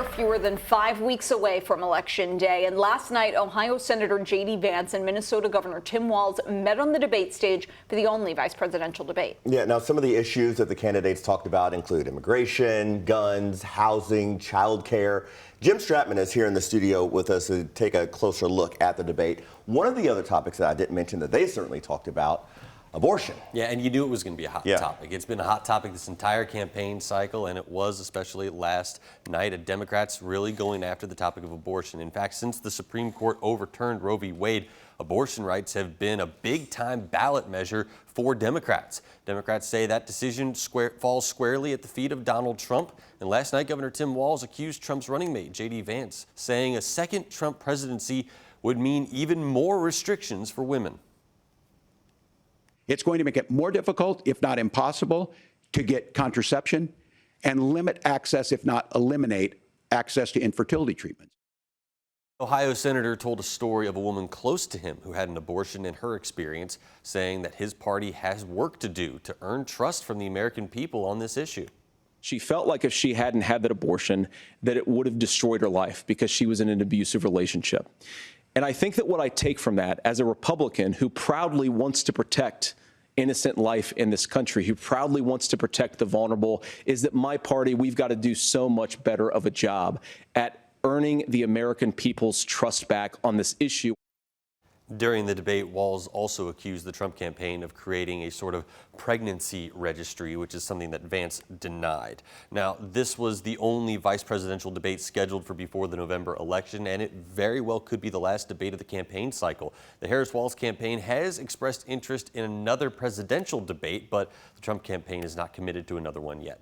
are fewer than 5 weeks away from Election Day, and last night, Ohio Senator J.D. Vance and Minnesota Governor Tim Walz met on the debate stage for the only vice presidential debate. Yeah, now some of the issues that the candidates talked about include immigration, guns, housing, childcare. Jim Stratman is here in the studio with us to take a closer look at the debate. One of the other topics that I didn't mention that they certainly talked about, abortion. Yeah, and you knew it was going to be a hot topic. It's been a hot topic this entire campaign cycle, and it was especially last night. Democrats really going after the topic of abortion. In fact, since the Supreme Court overturned Roe v. Wade, abortion rights have been a big-time ballot measure for Democrats. Democrats say that decision falls squarely at the feet of Donald Trump. And last night, Governor Tim Walz accused Trump's running mate, J.D. Vance, saying a second Trump presidency would mean even more restrictions for women. It's going to make it more difficult, if not impossible, to get contraception and limit access, if not eliminate access to infertility treatments. Ohio senator told a story of a woman close to him who had an abortion and her experience, saying that his party has work to do to earn trust from the American people on this issue. She felt like if she hadn't had that abortion, that it would have destroyed her life because she was in an abusive relationship. And I think that what I take from that as a Republican who proudly wants to protect innocent life in this country, who proudly wants to protect the vulnerable, is that my party, we've got to do so much better of a job at earning the American people's trust back on this issue. During the debate, Walz also accused the Trump campaign of creating a sort of pregnancy registry, which is something that Vance denied. Now, this was the only vice presidential debate scheduled for before the November election, and it very well could be the last debate of the campaign cycle. The Harris-Walz campaign has expressed interest in another presidential debate, but the Trump campaign is not committed to another one yet.